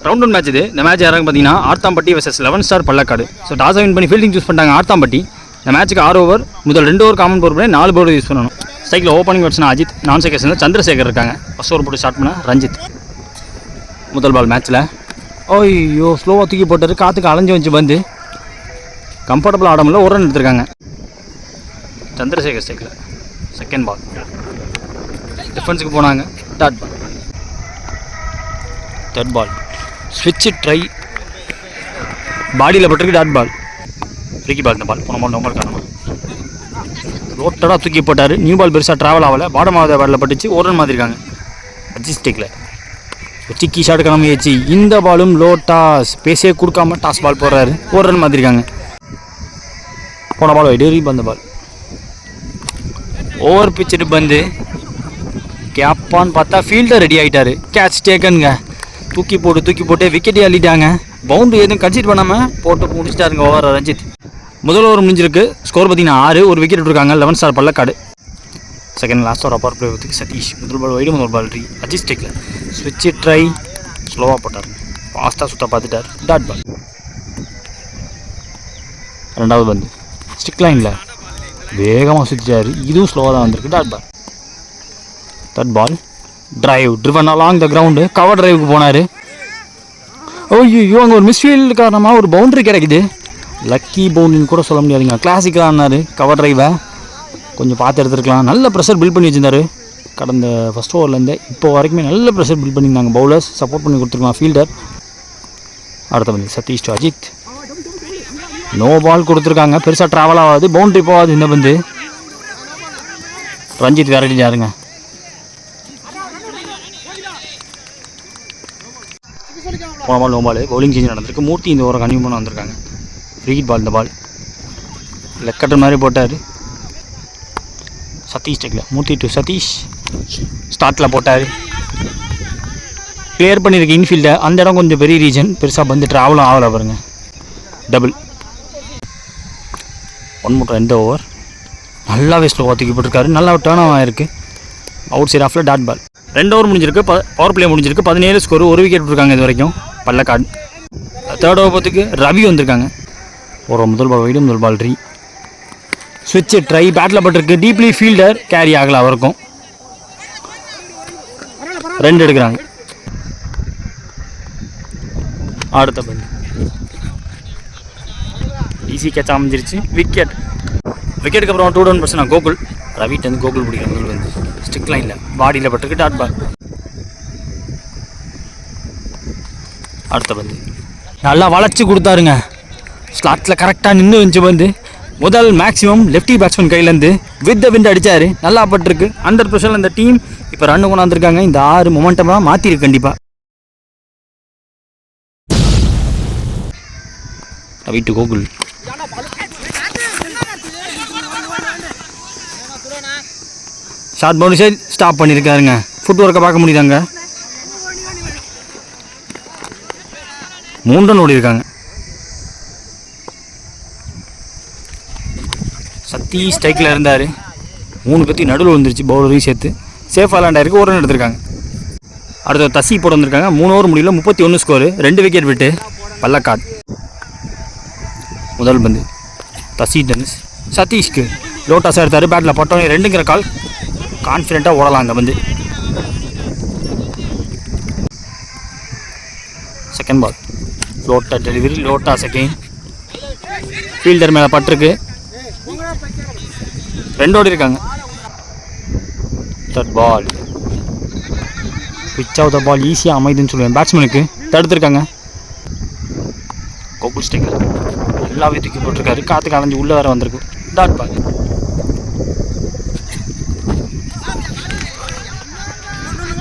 Round 1 match இது. இந்த match யாராவது பார்த்தீங்கன்னா ஆர்த்தாம்பட்டி vs 11 star Pallakadu. So toss win பண்ணி ஃபீல்டிங் சூஸ் பண்ணிட்டாங்க ஆர்த்தாம்பட்டி. இந்த மேட்ச்சுக்கு 6 ஓவர், முதல் 2 ஓவர் காமன் போர் பண்ணி 4 பவுலர் யூஸ் பண்ணணும். ஸ்ட்ரைக்கில் ஓப்பனிங் பேட்ஸ்னா அஜித், நான் செகண்ட்ஸில் சந்திரசேகர் இருக்காங்க. ஃபர்ஸ்ட் ஓவர் போட்டு ஸ்டார்ட் பண்ண ரஞ்சித். முதல் பால் மேட்ச்சில் ஐயோ ஸ்லோவாக தூக்கி போட்டார், காற்றுக்கு அலைஞ்சு வச்சு வந்து கம்ஃபர்டபுள் ஆட முடியல, ஒரு ரன் எடுத்திருக்காங்க. சந்திரசேகர் ஸ்ட்ரைக்கில் செகண்ட் பால் டிஃபென்ஸுக்கு போனாங்க. தேர்ட் பால் ஸ்விட்ச் ட்ரை, பாடியில் பட்டிருக்கு. டாட் பால் ஃப்ரீக்கி பால். இந்த பால் போன பால் நம்பர் காரணமாக ரோட்டடாக தூக்கி போட்டார். நியூ பால் பெருசாக ட்ராவல் ஆகலை, பாடமாவத பாலில் பட்டுச்சு, ஒரு ரன் மாதிரிருக்காங்க. அஜிஸ்டிக்கில் சிக்கி ஷாட் கிளம்பியாச்சு. இந்த பாலும் லோ டாஸ், பேசியே கொடுக்காம டாஸ் பால் போடுறாரு, ஒரு ரன் மாதிரிருக்காங்க. போன பால் வைடு ரீபந்த பால் ஓவர் பிச்சுட்டு பந்து கேப்பான்னு பார்த்தா ஃபீல்டர் ரெடி ஆகிட்டார். கேட்ச் டேக்கனுங்க, தூக்கி போட்டு விக்கெட்டே அள்ளிட்டாங்க. பவுண்டரி எதுவும் கன்சிடர் பண்ணாமல் போட்டு முடிச்சிட்டாருங்க ஓவர் ரஞ்சித். முதல் ஓவர் முடிஞ்சிருக்கு. ஸ்கோர் பார்த்தீங்கன்னா 6, ஒரு விக்கெட் விட்டுருக்காங்க 11 star Pallakkadu. Second last over அப்பர் பிளே சதீஷ். முதல் பால் வைடு, முதல் பால் ரீ. அஜிஸ்டிக்கில் ஸ்விட்ச் ட்ரை, ஸ்லோவாக போட்டார், ஃபாஸ்ட்டாக சுற்ற பார்த்துட்டார். Dot ball. ரெண்டாவது பந்து ஸ்டிக் லைனில் வேகமாக சுற்றிட்டார், இதுவும் ஸ்லோவாக தான் வந்திருக்கு. Dot ball. Third ball drive driven along the ground, cover டிரைவுக்கு போனார். ஐயோ அங்கே ஒரு மிஸ்ஃபீல்டு காரணமாக ஒரு பவுண்டரி கிடைக்குது. லக்கி பவுண்டரின்னு கூட சொல்ல முடியாதுங்க, கிளாசிக்காக ஆனார். கவர் டிரைவை கொஞ்சம் பார்த்து எடுத்துருக்கலாம். நல்ல ப்ரெஷர் பில்ட் பண்ணி வச்சுருந்தார். கடந்த ஃபஸ்ட் ஓவர்லேருந்து இப்போ வரைக்குமே நல்ல ப்ரெஷர் பில்ட் பண்ணியிருந்தாங்க. பவுலர்ஸ் சப்போர்ட் பண்ணி கொடுத்துருக்கலாம், ஃபீல்டர். அடுத்த பந்து Sathish to Ajith, no ball கொடுத்துருக்காங்க. பெருசாக ட்ராவல் ஆகாது, பவுண்டரி போகாது. இந்த பந்து ரஞ்சித் விரட்டிட்டாருங்க. போன ball no ball, bowling change நடந்திருக்கு. மூர்த்தி இந்த ஓவரை கன்டினியூ பண்ண வந்திருக்காங்க. Free hit ball. இந்த பால் லெக்கட்டர் மாதிரி போட்டார். சதீஷ் டெக்கில் மூர்த்தி டு சதீஷ், ஸ்டார்ட்டில் போட்டார். கிளியர் பண்ணியிருக்கு இன்ஃபீல்டை. அந்த இடம் கொஞ்சம் பெரிய ரீஜன், பெருசாக வந்து ட்ராவலும் ஆகலை பாருங்க. டபுள். 1 மூட்டை எந்த ஓவர் நல்லாவே ஸ்லோவாக தூக்கி போட்டிருக்காரு. நல்லா டேர்ன் ஆகிருக்கு. அவுட் சைட் ஆஃபில் டாட் பால். 2 ஓவர் முடிஞ்சிருக்கு, பவர் பிளே முடிஞ்சிருக்கு. 17 ஸ்கோர், ஒரு விக்கெட் விட்டுருக்காங்க இது வரைக்கும் பள்ளக்காடு. தேர்ட் ஓவர் பார்த்துக்கு ரவி வந்திருக்காங்க. ஒரு முதல் பால் வைடு, முதல் பால் ரீ. ஸ்விட்ச் ட்ரை, பேட்டில் பட்டிருக்கு. டீப்லி ஃபீல்டர் கேரி ஆகலை அவருக்கும். 2 எடுக்கிறாங்க. அடுத்த பந்து ஈஸி கேட்ச் அமைஞ்சிருச்சு, விக்கெட். விக்கெட்டுக்கு அப்புறம் 2 டவுன் பர்சன் கோகுல். ரவிட்டு வந்து கோகுல் பிடிக்கிற முதல் வந்து ஸ்டிக் லைனில் பாடியில் பட்டிருக்கு. Dot ball. அடுத்த பந்து நல்லா வளைச்சி கொடுத்தாருங்க. ஸ்லாட்டில் கரெக்டாக நின்று வந்துச்சு பந்து. முதல் மேக்ஸிமம் லெஃப்டி பேட்ஸ்மேன் கையிலேருந்து வித் த விண்ட் அடித்தார். நல்லா பட்டிருக்கு. அண்டர் ப்ரெஷரில் இந்த டீம் இப்போ ரன் கொண்டாந்துருக்காங்க. இந்த 6 மொமெண்டமாக மாற்றிருக்கு கண்டிப்பாக. Ravi to Gokul, short boundary side stop பண்ணியிருக்காருங்க. ஃபுட் ஒர்க்கை பார்க்க முடியுதாங்க. 3 ரன் ஓடி இருக்காங்க. சதீஷ் ஸ்ட்ரைக்கில் இருந்தார். 3 பேர்த்துக்கு நடுவில் வந்துருச்சு, பவுலரையும் சேர்த்து. சேஃபாக விளாண்டாயிருக்கு, ஒரு ரன் எடுத்திருக்காங்க. அடுத்த தசி போட வந்திருக்காங்க. 3 ஓவர் முடியல, 31 ஸ்கோரு, 2 விக்கெட் விட்டு பள்ளக்காடு. முதல் பந்து தசி டென்னிஸ் சதீஷ்க்கு லோட்டாஸாக எடுத்தார். பேட்டில் பட்டோனே 2ங்கிற கால், கான்ஃபிடென்ட்டாக ஓடலாம் இந்த பந்து. செகண்ட் பால் லோட்டா டெலிவரி, லோட்டா செகண்ட், ஃபீல்டர் மேலே பட்டிருக்கு. 2 ஓடி இருக்காங்க. Third ball pitch off the ball ஈஸியாக அமைதுன்னு சொல்லுவேன் பேட்ஸ்மேனுக்கு. தடுத்துருக்காங்க. கோகுல் ஸ்டிக்கில் நல்லாவே தூக்கி போட்டிருக்காரு. காற்றுக்கு அலைஞ்சு உள்ளே வேறு வந்திருக்கு. டாட் பால்.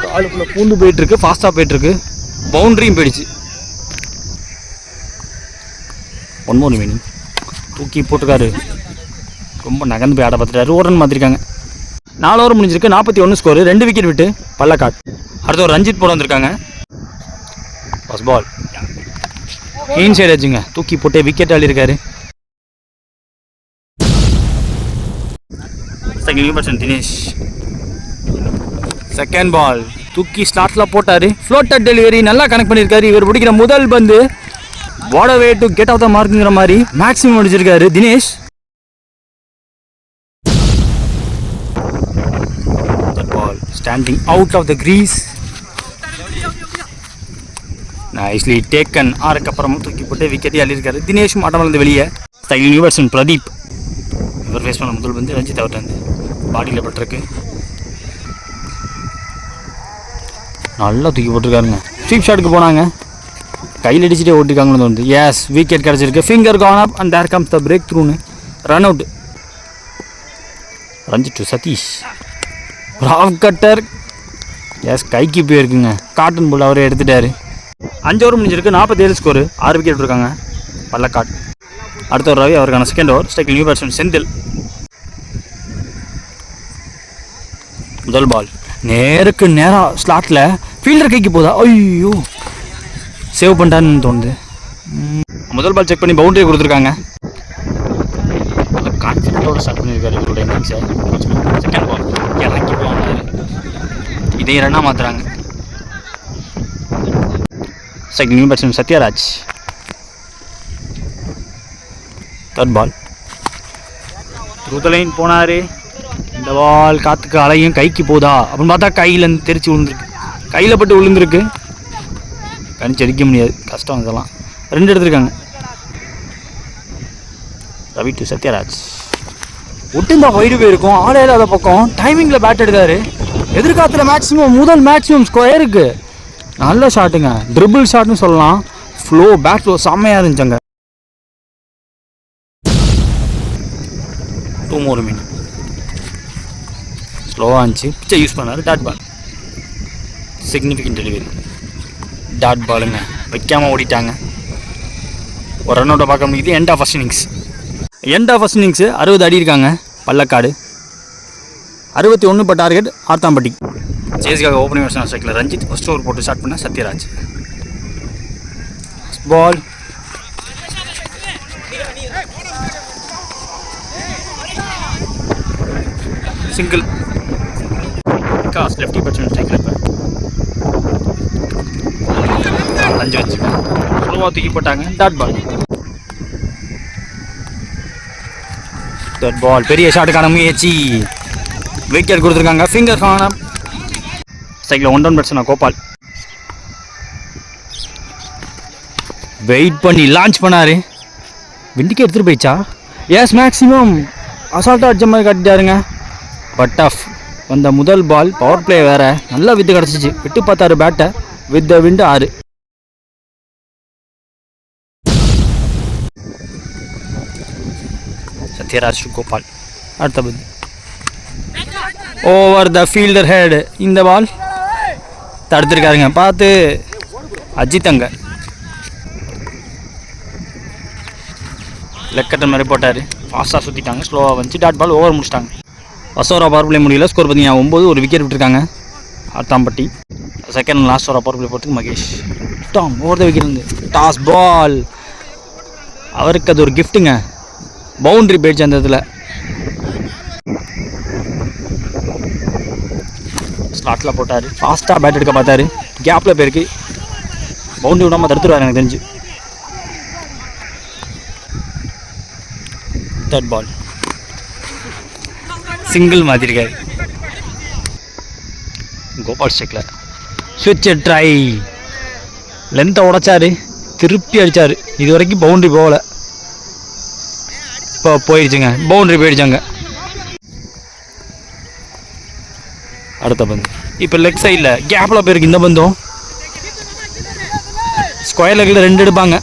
காலுக்குள்ளே பூந்து போயிட்டுருக்கு, ஃபாஸ்ட்டாக போயிட்டுருக்கு. பவுண்ட்ரியும் போயிடுச்சு. 1 more remaining. தூக்கி போட்டிருக்காரு. ரொம்ப நகர்ந்து போய் ஆட பார்த்துட்டாரு. ஒரு ரன் மாற்றிருக்காங்க. 4 ஓவர் முடிஞ்சிருக்கு, 41 ஸ்கோரு, 2 விக்கெட் விட்டு பள்ளக்காடு. அடுத்த ஒரு ரஞ்சித் போட வந்திருக்காங்க. ஃபர்ஸ்ட் பால் இன்சைட் ஆச்சுங்க, தூக்கி போட்டு விக்கெட் ஆடிருக்காரு. செகண்ட் பால் தூக்கி ஸ்லாட்டில் போட்டார். ஃப்ளோட்டர் டெலிவரி நல்லா கனெக்ட் பண்ணியிருக்காரு. இவர் பிடிக்கிற முதல் பந்து what a way to get off the மார்க்குங்கிற மாதிரி மேக்ஸிமம் அடிச்சிருக்காரு Dinesh. Ball standing out of the crease. Nicely taken. ஆறுக்கப்புறமும் தூக்கி போட்டு விக்கெட்டே அள்ளியிருக்காரு. தினேஷும் ஆட்டம் வந்து வெளியே. ஸ்டைல் யூனிவர்சன் பிரதீப் இவர் ஃபேஸ் பண்ண முதல் வந்து ரஞ்சித் அவர்கிட்ட வந்து பாடியில் பட்டிருக்கு. நல்லா தூக்கி போட்டிருக்காருங்க. ஸ்வீப் ஷாட்டுக்கு போனாங்க. கையில் அடிச்சுட்டே ஓட்டிருக்காங்கன்னு தோணுது. எஸ், விக்கெட் கிடச்சிருக்கு. Finger gone up and there comes the break த்ரூன்னு. Run out. Ranjith to Satish. ராவ் கட்டர். எஸ், கைக்கு போயிருக்குங்க. காட்டன் போல் அவரே எடுத்துட்டாரு. 5 ஓவர் முடிஞ்சிருக்கு. 47 ஸ்கோரு. 6 விக்கெட் இருக்காங்க பல்லக்காட். அடுத்த ஒரு ரவி அவருக்கான செகண்ட் ஓவர். ஸ்ட்ரைக்கில் நியூ பேட்ஸ்மேன் செந்தில். முதல் பால் நேருக்கு நேராக ஸ்லாட்டில் ஃபீல்டர் கைக்கு போதா. ஐயோ, சேவ் பண்ணிட்டான்னு தோணுது. முதல் பால் செக் பண்ணி பவுண்டரி கொடுத்துருக்காங்க. கான்ஃபிடென்ட்டோட ஸ்டார்ட் பண்ணியிருக்காரு இவருடைய இன்னிங்ஸை. செகண்ட் பால் இறக்கி போனார். இதையும் ரன்னாக மாற்றுறாங்க. Second new batsman Sathyaraj. Third ball through the line போனார். இந்த பால் காற்றுக்கு அலையும் கைக்கு போதா அப்படின்னு பார்த்தா கையில் தெரிச்சு விழுந்துருக்கு. கையில் பட்டு விழுந்துருக்கு. கணிச்சு அடிக்க முடியாது, கஷ்டம் இதெல்லாம். 2 எடுத்துருக்காங்க. ரவி டு சத்யராஜ். ஒட்டுந்தா வைடு போயிருக்கும். ஆளே இல்லாத பக்கம் டைமிங்கில் பேட் எடுக்காரு. எதிர்காலத்தில் மேக்ஸிமம் ஸ்கொயருக்கு நல்ல ஷாட்டுங்க. ட்ரிபிள் ஷாட்னு சொல்லலாம். பேட் ஃப்ளோ செம்மையாக இருந்துச்சுங்க. 2 more minutes. ஸ்லோவாக இருந்துச்சு. பிச்சை யூஸ் பண்ணார். Dot ball. Significant delivery. Dot பாலுங்க. வைக்காமல் ஓடிட்டாங்க. ஒரு ரன் அவுட்டை பார்க்க முடியுது. எண்ட் ஆஃப் ஃபர்ஸ்ட் இன்னிங்ஸு 60 அடி இருக்காங்க பல்லக்காடு. 61 இப்போ டார்கெட் ஆர்த்தாம்பட்டி. சேஸ்க்காக ஓப்பனிங் பேட்ஸ்மேன் ஸ்ட்ரைக்கில் ரஞ்சித். ஃபர்ஸ்ட் ஓவர் போட்டு ஸ்டார்ட் பண்ண Sathyaraj. Ball single. Lefty batsman ஸ்ட்ரைக்கில் இப்போ 5 வச்சு ஸ்லோவாக தூக்கி போட்டாங்க. Dot ball. தேர்ட் பால் பெரிய ஷாட்டுக்கான முயற்சி. விக்கெட் கொடுத்துருக்காங்க. ஃபிங்கர் காண. ஸ்ட்ரைக்கில் 1 down பேட்ஸ்மேன் கோபால். வெயிட் பண்ணி லான்ச் பண்ணார். விண்டிக்கு எடுத்துகிட்டு போயிடுச்சா? எஸ், மேக்ஸிமம் அசால்ட்டாக அடிச்ச மாதிரி கட்டிட்டாருங்க. But tough. வந்த முதல் பால் பவர் பிளே வேறு. நல்லா வித்து கிடச்சிச்சு. விட்டு பார்த்தாரு பேட்டை. With the wind 6. Sathyaraj to Gopal. அடுத்த பந்து ஓவர் த ஃபீல்டர் ஹெட். இந்த பால் தடுத்துருக்காருங்க. பார்த்து அஜித் அங்க லெக்கட்டன் மாதிரி போட்டார். ஃபாஸ்ட்டாக சுற்றிட்டாங்க. ஸ்லோவாக வந்துச்சு. Dot ball. ஓவர் முடிச்சிட்டாங்க. ஃபர்ஸ்ட் ஓவராக பவர் பிளே முடியல. ஸ்கோர் பார்த்தீங்கன்னா 9. ஒரு விக்கெட் விட்டுருக்காங்க ஆர்த்தாம்பட்டி. செகண்ட் லாஸ்ட் ஓவராக பவர் பிளே போகிறதுக்கு மகேஷ். டாம் ஓவர் த விக்கெட் இருந்து டாஸ் பால். அவருக்கு அது ஒரு கிஃப்ட்டுங்க. பவுண்ட்ரி போயிடுச்சு அந்த இடத்துல. ஸ்லாட்டில் போட்டார். ஃபாஸ்ட்டாக பேட் எடுக்க பார்த்தாரு. கேப்பில் போயிருக்கு. பவுண்ட்ரி விடாமல் தடுத்துருவார் எனக்கு தெரிஞ்சு. தேர்ட் பால் சிங்கிள் மாற்றிருக்காரு. கோபால் ஸ்ட்ரைக்கில் ஸ்விட்ச் ட்ரை. லென்த்தை உடைச்சாரு. திருப்பி அடித்தார். இது வரைக்கும் பவுண்ட்ரி போகலை. இப்போ போயிடுச்சுங்க. பவுண்ட்ரி போயிடுச்சாங்க. அடுத்த பந்து இப்போ லெக் சைடில் கேப்பில் போயிருக்கு. இந்த பந்தும் ஸ்கொயர் லெக்கில் 2 எடுப்பாங்க.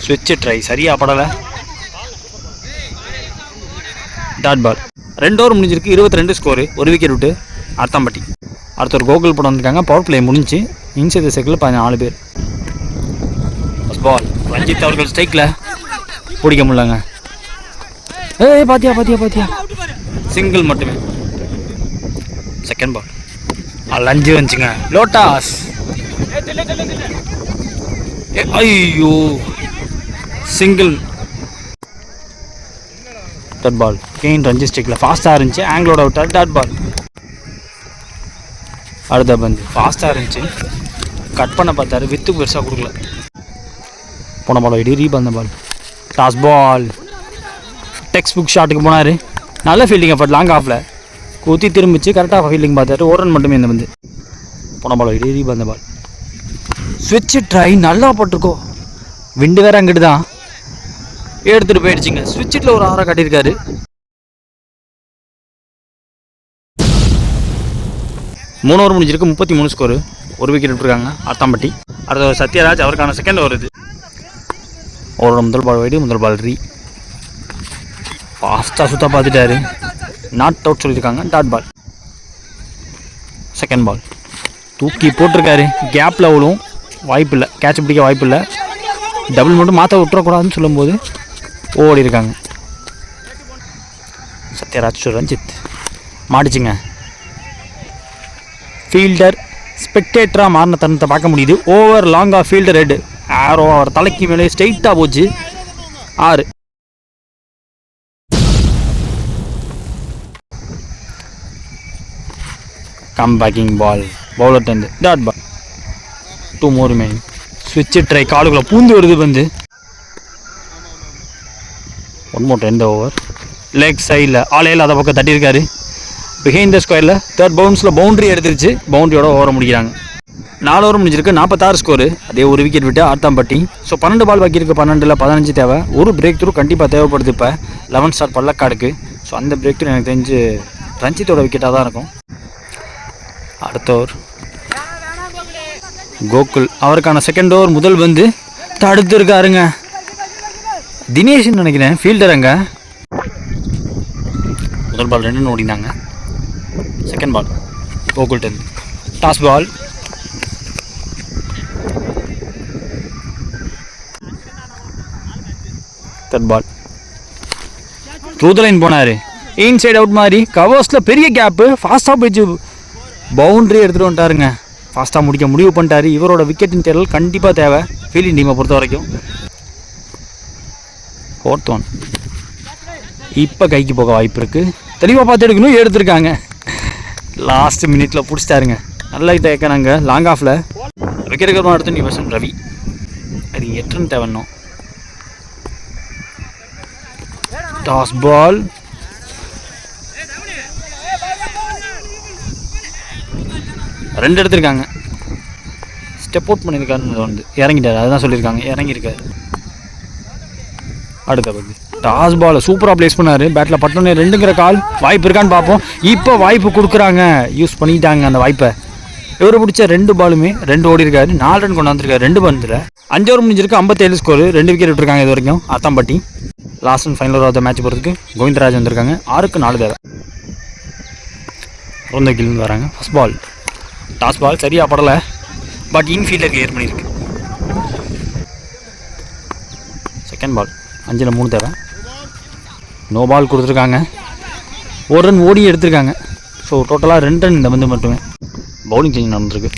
ஸ்விட்ச் ட்ரை சரியா படலை. Dot ball. 2 ஓவர் முடிஞ்சிருக்கு. 22 ஸ்கோரு. ஒரு விக்கெட் விட்டு ஆர்த்தாம்பட்டி. அடுத்த ஒரு கோகுல் படம் வந்திருக்காங்க. பவர் பிளே முடிஞ்சு. இன்சைட் சைக்கிளில் 14 பேர். பால் ரஞ்சித் அவர்கள் ஸ்ட்ரைக்கில் பிடிக்க முடியலங்க. பாத்தியா சிங்கிள் மட்டுமே. செகண்ட் பால் 5 வந்துச்சுங்க. லோட்டாஸ். ஐயோ, single. Dot ball. Again Ranjith ஸ்ட்ரைக்கில் ஃபாஸ்ட்டாக இருந்துச்சு. ஆங்கிளோட விட்டார். Dot ball. அடுத்த பந்து ஃபாஸ்ட்டாக இருந்துச்சு, கட் பண்ண பார்த்தாரு, வித்துக்கு பெருசாக கொடுக்கல. போன பால் ஐடி ரீபந்த பால், டாஸ் பால், டெக்ஸ்ட் புக் ஷாட்டுக்கு போனார். நல்ல ஃபீல்டிங் எஃபர்ட், லாங் ஆஃபில் ஊற்றி திரும்பிச்சு, கரெக்டாக ஃபீல்டிங் பார்த்தாரு. ஒரு ரன் மட்டுமே இந்த பந்து. போன பால் ஐடி ரீபந்த பால், ஸ்விட்சு ட்ரை நல்லா போட்டிருக்கோ, விண்டு வேறு அங்கிட்டு தான் எடுத்துகிட்டு போயிடுச்சுங்க. ஸ்விட்சில் ஒரு 6 காட்டியிருக்காரு. மூணு ஓவர் முடிஞ்சிருக்கு, 33 ஸ்கோரு, ஒரு விக்கெட் விட்டுருக்காங்க அர்த்தாம்பட்டி. அடுத்த சத்யராஜ், அவருக்கான செகண்ட் ஓவர் இது. ஓவரோட முதல் பால் வைடு, முதல் பால் ரீ, ஃபாஸ்ட்டாக சுத்தா பார்த்துட்டாரு, நாட் அவுட் சொல்லியிருக்காங்க. டாட் பால், செகண்ட் பால் தூக்கி போட்டிருக்காரு, கேப்பில் அவ்வளவும் வாய்ப்பு இல்லை, கேட்ச் பிடிக்க வாய்ப்பு இல்லை. டபுள் மட்டும் மாற்ற விட்டுறக்கூடாதுன்னு சொல்லும்போது ஓடி இருக்காங்க. சத்யராஜ் ரஞ்சித் மாடிச்சுங்க. ஃபீல்டர் ஸ்பெக்டேட்டராக மாறின தருணத்தை பார்க்க முடியுது. ஓவர் லாங்காக ஃபீல்டர் ரெட் ஆரோ அவர் தலைக்கு மேலே ஸ்ட்ரெயிட்டாக போச்சு. 6. கம் பேக்கிங் பால், பவுலர் டெந்து, டாட் பால், 2 more remaining. ஸ்விட்சு ட்ரை, காலுக்குள்ளே பூந்து வருது வந்து. 1 more 10 ஓவர். லெக் சைடில் ஆளையில் அதை பக்கம் தட்டியிருக்காரு. பிஹைண்ட் த ஸ்கொயரில் தேர்ட் பவுன்ஸில் பவுண்ட்ரி எடுத்துருச்சு. பவுண்ட்ரியோட ஓவரை முடிக்கிறாங்க. 4 ஓவர் முடிஞ்சிருக்கு, 46 ஸ்கோரு. அதே ஒரு விக்கெட் விட்டு ஆர்த்தாம்பட்டி. ஸோ 12 பால் பாக்கி இருக்குது, 12ல் 15 தேவை. ஒரு பிரேக் த்ரூ கண்டிப்பாக தேவைப்படுது இப்போ 11 ஸ்டார் பள்ளக்காடுக்கு. ஸோ அந்த பிரேக் த்ரூ எனக்கு தெரிஞ்சு ரஞ்சித்தோட விக்கெட்டாக தான் இருக்கும். அடுத்த ஓவர் கோகுல், அவருக்கான செகண்ட் ஓவர் முதல் வந்து தடுத்துருக்காருங்க. தினேஷ்னு நினைக்கிறேன் ஃபீல்டர். அங்கே முதல் பால் 2 ஓடினாங்க. Second ball Gokul ten, toss ball, third ball through the line போனார். இன்சைட் அவுட் மாதிரி கவர்ஸில் பெரிய கேப்பு, ஃபாஸ்ட்டாக போயிடுச்சு, பவுண்ட்ரி எடுத்துகிட்டு வந்துட்டாருங்க. ஃபாஸ்ட்டாக முடிக்க முடிவு பண்ணிட்டாரு. இவரோட விக்கெட்டின் தேடல் கண்டிப்பாக தேவை ஃபீல்டிங் டீமை பொறுத்த வரைக்கும். 4th one இப்போ கைக்கு போக வாய்ப்பு இருக்குது. தெளிவாக பார்த்து எடுக்கணும், எடுத்துருக்காங்க. லாஸ்ட் மினிட்ல பிடிச்சிட்டாருங்க. நல்லா தேக்கிறாங்க லாங் ஆஃபில். விக்கெட் கவர்மா அடுத்து நிவசன் ரவி. அது 8 ரன் தேவைன்னும். டாஸ் பால், ரெண்டு எடுத்திருக்காங்க. ஸ்டெப் அவுட் பண்ணியிருக்காருன்னு வந்து இறங்கிட்டார், அதுதான் சொல்லியிருக்காங்க, இறங்கியிருக்காரு. அடுத்த பந்து டாஸ் பால் சூப்பராக ப்ளேஸ் பண்ணார். பேட்டில் பட்டோன்னே 2ங்கிற கால். வாய்ப்பு இருக்கான்னு பார்ப்போம். இப்போ வாய்ப்பு கொடுக்குறாங்க, யூஸ் பண்ணிட்டாங்க அந்த வாய்ப்பை. இவர் பிடிச்ச 2 பாலுமே 2 ஓடி இருக்காரு, 4 ரன் கொண்டு வந்திருக்காரு 2 பந்தில். 5 ஓவர் முடிஞ்சிருக்கு, 57 ஸ்கோரு, 2 விக்கெட் விட்டுருக்காங்க இது வரைக்கும் Athampatti. Last and final over match போகிறதுக்கு கோவிந்தராஜ் வந்திருக்காங்க. 6க்கு 4 தேவை. ரோந்தகிலிருந்து வராங்க. ஃபர்ஸ்ட் பால் டாஸ் பால் சரியாக படலை, பட் இன்ஃபீல்டருக்கு ஏர் பண்ணியிருக்கு. செகண்ட் பால் 5ல் 3 தேவை. நோ பால் கொடுத்துருக்காங்க. 1 ரன் ஓடி எடுத்திருக்காங்க. ஸோ டோட்டலாக 2 ரன் இந்த பந்து மட்டுமே. பவுலிங் சேஞ்ச் நடந்திருக்கு.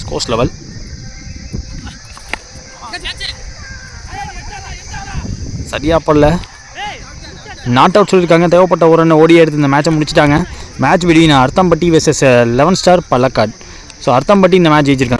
ஸ்கோர்ஸ் லெவல் சரியாக படல, நாட் அவுட் சொல்லியிருக்காங்க. தேவைப்பட்ட 1 ரன் ஓடி எடுத்து இந்த மேட்சை முடிச்சிட்டாங்க. Match between Arthampatti versus 11 star Pallakadu. So Arthampatti இந்த மேட்ச் ஜெயிச்சிருக்காங்க.